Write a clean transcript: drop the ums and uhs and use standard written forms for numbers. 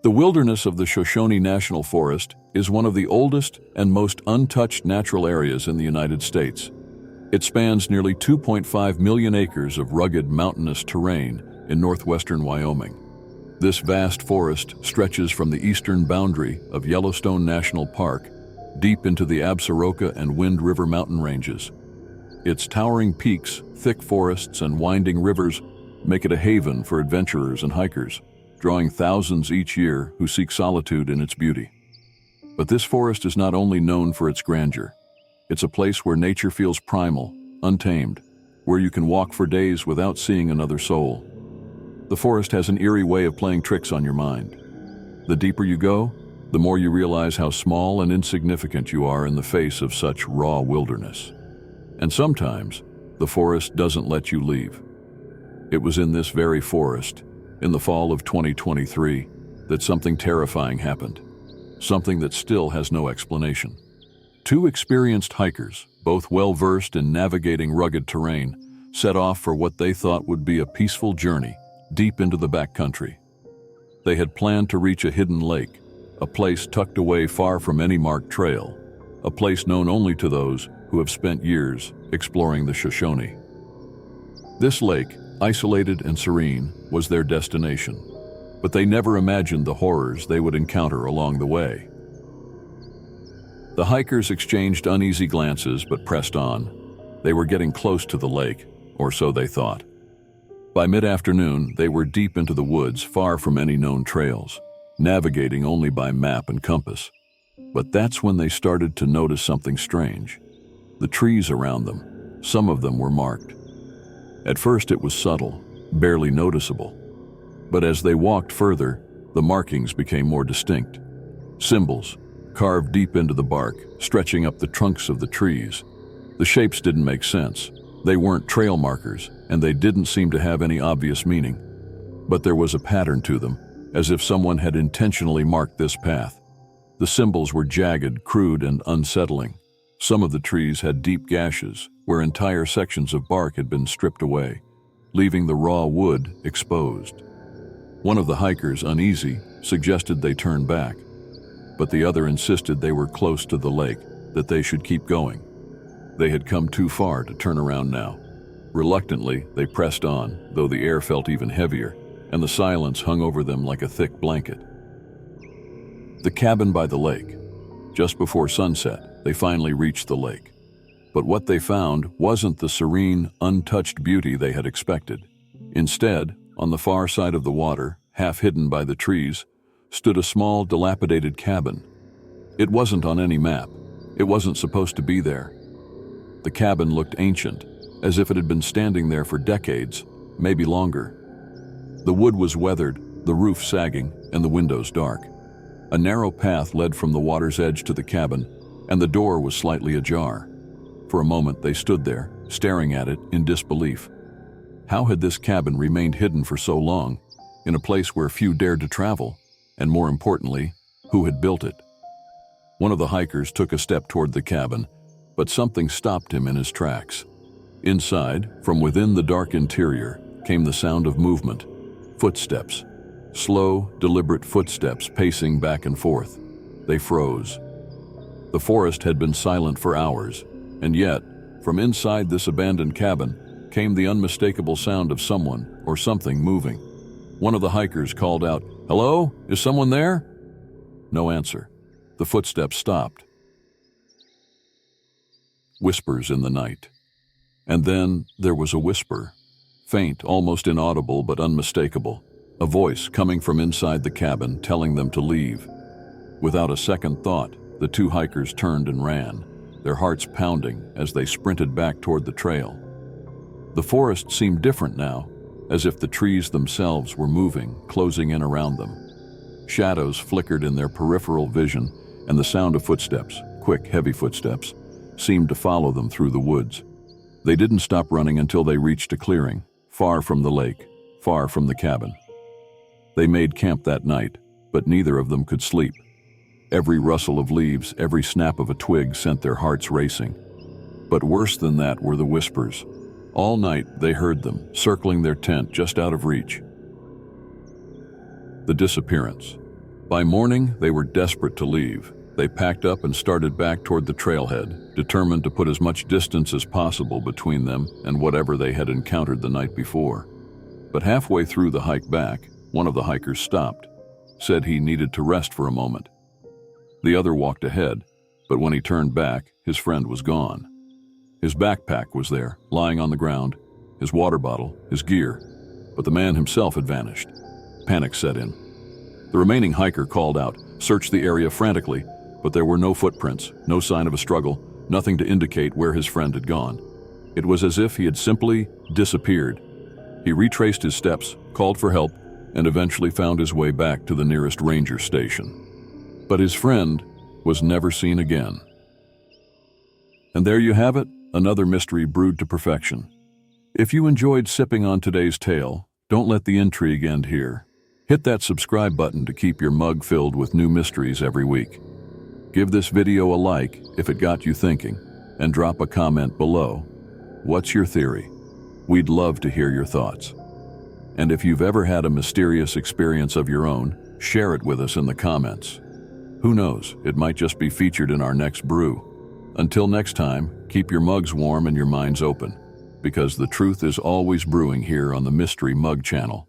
The wilderness of the Shoshone National Forest is one of the oldest and most untouched natural areas in the United States. It spans nearly 2.5 million acres of rugged mountainous terrain in northwestern Wyoming. This vast forest stretches from the eastern boundary of Yellowstone National Park deep into the Absaroka and Wind River mountain ranges. Its towering peaks, thick forests, and winding rivers make it a haven for adventurers and hikers, drawing thousands each year who seek solitude in its beauty. But this forest is not only known for its grandeur. It's a place where nature feels primal, untamed, where you can walk for days without seeing another soul. The forest has an eerie way of playing tricks on your mind. The deeper you go, the more you realize how small and insignificant you are in the face of such raw wilderness. And sometimes, the forest doesn't let you leave. It was in this very forest, in the fall of 2023, that something terrifying happened. Something that still has no explanation. Two experienced hikers, both well-versed in navigating rugged terrain, set off for what they thought would be a peaceful journey deep into the backcountry. They had planned to reach a hidden lake, a place tucked away far from any marked trail, a place known only to those who have spent years exploring the Shoshone. This lake, isolated and serene, was their destination, but they never imagined the horrors they would encounter along the way. The hikers exchanged uneasy glances but pressed on. They were getting close to the lake, or so they thought. By mid-afternoon, they were deep into the woods, far from any known trails, navigating only by map and compass. But that's when they started to notice something strange. The trees around them, some of them were marked. At first it was subtle, barely noticeable. But as they walked further, the markings became more distinct. Symbols, carved deep into the bark, stretching up the trunks of the trees. The shapes didn't make sense. They weren't trail markers, and they didn't seem to have any obvious meaning. But there was a pattern to them, as if someone had intentionally marked this path. The symbols were jagged, crude, and unsettling. Some of the trees had deep gashes, where entire sections of bark had been stripped away, leaving the raw wood exposed. One of the hikers, uneasy, suggested they turn back, but the other insisted they were close to the lake, that they should keep going. They had come too far to turn around now. Reluctantly, they pressed on, though the air felt even heavier, and the silence hung over them like a thick blanket. The cabin by the lake. Just before sunset, they finally reached the lake. But what they found wasn't the serene, untouched beauty they had expected. Instead, on the far side of the water, half hidden by the trees, stood a small, dilapidated cabin. It wasn't on any map. It wasn't supposed to be there. The cabin looked ancient, as if it had been standing there for decades, maybe longer. The wood was weathered, the roof sagging, and the windows dark. A narrow path led from the water's edge to the cabin, and the door was slightly ajar. For a moment they stood there, staring at it in disbelief. How had this cabin remained hidden for so long, in a place where few dared to travel, and more importantly, who had built it? One of the hikers took a step toward the cabin, but something stopped him in his tracks. Inside, from within the dark interior, came the sound of movement. Footsteps. Slow, deliberate footsteps pacing back and forth. They froze. The forest had been silent for hours, and yet, from inside this abandoned cabin, came the unmistakable sound of someone or something moving. One of the hikers called out, "Hello? Is someone there?" No answer. The footsteps stopped. Whispers in the night. And then there was a whisper, faint, almost inaudible but unmistakable, a voice coming from inside the cabin telling them to leave. Without a second thought, the two hikers turned and ran, their hearts pounding as they sprinted back toward the trail. The forest seemed different now, as if the trees themselves were moving, closing in around them. Shadows flickered in their peripheral vision, and the sound of footsteps, quick, heavy footsteps, seemed to follow them through the woods. They didn't stop running until they reached a clearing, far from the lake, far from the cabin. They made camp that night, but neither of them could sleep. Every rustle of leaves, every snap of a twig sent their hearts racing. But worse than that were the whispers. All night they heard them, circling their tent just out of reach. The disappearance. By morning, they were desperate to leave. They packed up and started back toward the trailhead, determined to put as much distance as possible between them and whatever they had encountered the night before. But halfway through the hike back, one of the hikers stopped, said he needed to rest for a moment. The other walked ahead, but when he turned back, his friend was gone. His backpack was there, lying on the ground, his water bottle, his gear, but the man himself had vanished. Panic set in. The remaining hiker called out, searched the area frantically, but there were no footprints, no sign of a struggle, nothing to indicate where his friend had gone. It was as if he had simply disappeared. He retraced his steps, called for help, and eventually found his way back to the nearest ranger station. But his friend was never seen again. And there you have it, another mystery brewed to perfection. If you enjoyed sipping on today's tale, don't let the intrigue end here. Hit that subscribe button to keep your mug filled with new mysteries every week. Give this video a like if it got you thinking, and drop a comment below. What's your theory? We'd love to hear your thoughts. And if you've ever had a mysterious experience of your own, share it with us in the comments. Who knows, it might just be featured in our next brew. Until next time, keep your mugs warm and your minds open, because the truth is always brewing here on the Mystery Mug Channel.